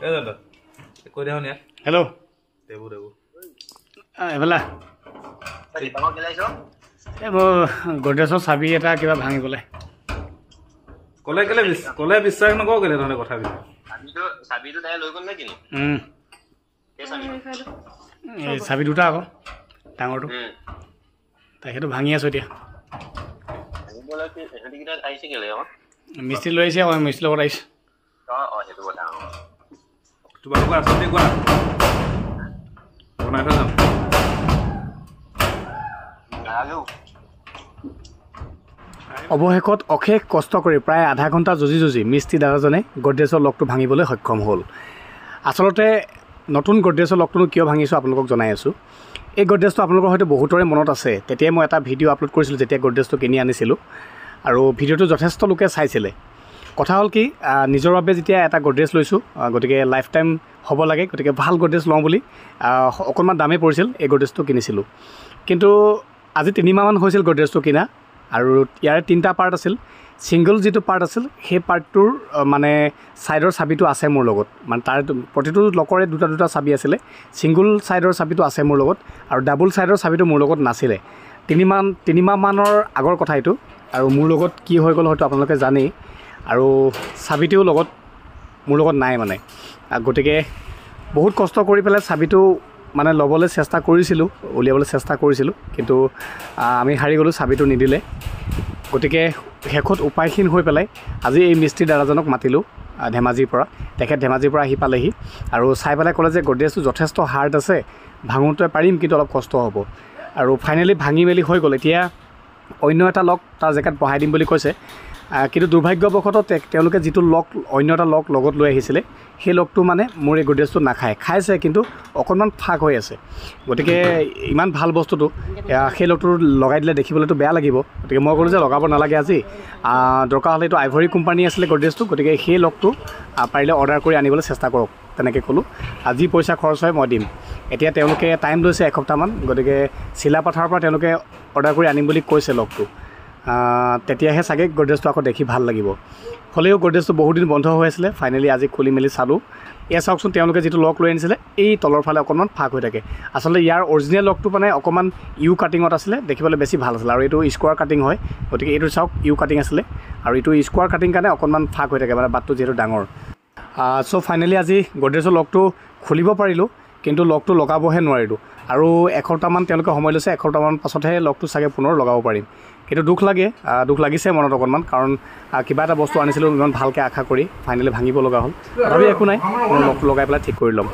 hello' এইফালে এই মোৰ গডৰেজৰ চাবি এটা কিবা ভাঙিবলৈ কলে বিশ্বাস নকৰো কেলে তহঁতে কথাবিলাক এই চাবি দুটা আকৌ ডাঙৰটো তাই সেইটো ভাঙি আছো এতিয়া মিস্ত্ৰী লৈ আহিছে আকৌ মিস্ত্ৰীৰ লগত আহিছে তোমালোকৰ আচলতে কোৱা বনাই থৈ যাম অৱশেষত অশেষ কষ্ট কৰি প্ৰায় আধা ঘণ্টা যুঁজি মিস্ত্ৰী দাদাজনে গডৰেজৰ লকটো ভাঙিবলৈ সক্ষম হ'ল আচলতে নতুন গডৰেজৰ লকটোনো কিয় ভাঙিছোঁ আপোনালোকক জনাই আছোঁ এই গডৰেজটো আপোনালোকৰ হয়তো বহুতৰে মনত আছে তেতিয়াই মই এটা ভিডিঅ' আপলোড কৰিছিলোঁ যেতিয়া গডৰেজটো কিনি আনিছিলোঁ আৰু ভিডিঅ'টো যথেষ্ট লোকে চাইছিলে কথা হ'ল কি নিজৰ বাবে যেতিয়া এটা গডৰেজ লৈছোঁ গতিকে লাইফ টাইম হ'ব লাগে গতিকে ভাল গডৰেজ লওঁ বুলি অকণমান দামেই পৰিছিল এই গডৰেজটো কিনিছিলোঁ কিন্তু আজি 3 মাহমান হৈছিল গডৰেজটো কিনা আৰু ইয়াৰে 3টা পাৰ্ট আছিল ছিংগল যিটো পাৰ্ট আছিল সেই পাৰ্টটোৰ মানে ছাইডৰ চাবিটো আছে মোৰ লগত মানে তাৰ প্ৰতিটো লকৰে দুটা চাবি আছিলে ছিংগল ছাইডৰ চাবিটো আছে মোৰ লগত আৰু ডাবল ছাইডৰ চাবিটো মোৰ লগত নাছিলে 3 মাহমানৰ আগৰ কথা এইটো আৰু মোৰ লগত কি হৈ গ'ল হয়তো আপোনালোকে জানেই আৰু চাবিটোও লগত মোৰ লগত নাই মানে গতিকে বহুত কষ্ট কৰি পেলাই চাবিটো মানে ল'বলৈ চেষ্টা কৰিছিলোঁ উলিয়াবলৈ চেষ্টা কৰিছিলোঁ কিন্তু আমি হাৰি গ'লোঁ চাবিটো নিদিলে গতিকে শেষত উপায়হীন হৈ পেলাই আজি এই মিস্ত্ৰী দাদাজনক মাতিলোঁ ধেমাজিৰ পৰা তেখেত ধেমাজিৰ পৰা আহি পালেহি আৰু চাই পেলাই ক'লে যে গডৰেজটো যথেষ্ট হাৰ্ড আছে ভাঙোতে পাৰিম কিন্তু অলপ কষ্ট হ'ব আৰু ফাইনেলি ভাঙি মেলি হৈ গ'ল এতিয়া অন্য এটা লক তাৰ জেগাত বহাই দিম বুলি কৈছে কিন্তু দুৰ্ভাগ্যবশতঃ তেওঁলোকে যিটো লক অন্য এটা লক লগত লৈ আহিছিলে সেই লকটো মানে মোৰ এই গডৰেজটো খাইছে কিন্তু অকণমান ফাঁক হৈ আছে গতিকে ইমান ভাল বস্তুটো সেই লকটো লগাই দিলে দেখিবলৈতো বেয়া লাগিব গতিকে মই ক'লোঁ যে লগাব নালাগে আজি দৰকাৰ হ'লে এইটো আইভৰি কোম্পানী আছিলে গডৰেজটো গতিকে সেই লকটো পাৰিলে অৰ্ডাৰ কৰি আনিবলৈ চেষ্টা কৰক তেনেকৈ ক'লোঁ আজি পইচা খৰচ হয় মই দিম এতিয়া তেওঁলোকে টাইম লৈছে এসপ্তাহমান গতিকে চিলাপথাৰৰ পৰা তেওঁলোকে অৰ্ডাৰ কৰি আনিম বুলি কৈছে লকটো তেতিয়াহে চাগে গডৰেজটো আকৌ দেখি ভাল লাগিব হ'লেও গডৰেজটো বহুত দিন বন্ধ হৈ আছিলে ফাইনেলি আজি খুলি মেলি চালোঁ এয়া চাওকচোন তেওঁলোকে যিটো লক লৈ আনিছিলে এই তলৰ ফালে অকণমান ফাঁক হৈ থাকে আচলতে ইয়াৰ অৰিজিনেল লকটো মানে অকণমান ইউ কাটিঙত আছিলে দেখিবলৈ বেছি ভাল আছিলে আৰু এইটো স্কোৱাৰ কাটিং হয় গতিকে এইটো চাওক ইউ কাটিং আছিলে আৰু এইটো স্কোৱাৰ কাটিং কাৰণে অকণমান ফাঁক হৈ থাকে মানে বাটটো যিহেতু ডাঙৰ চ' ফাইনেলি আজি গডৰেজৰ লকটো খুলিব পাৰিলোঁ কিন্তু লকটো লগাবহে নোৱাৰিলোঁ আৰু এসপ্তাহমান তেওঁলোকে সময় লৈছে এসপ্তাহমান পাছতহে লকটো চাগে পুনৰ লগাব পাৰিম কিন্তু দুখ লাগিছে মনত অকণমান কাৰণ কিবা এটা বস্তু আনিছিলোঁ ইমান ভালকৈ আশা কৰি ফাইনেলি ভাঙিব লগা হ'ল তথাপি একো নাই লকটো লগাই পেলাই ঠিক কৰি ল'ম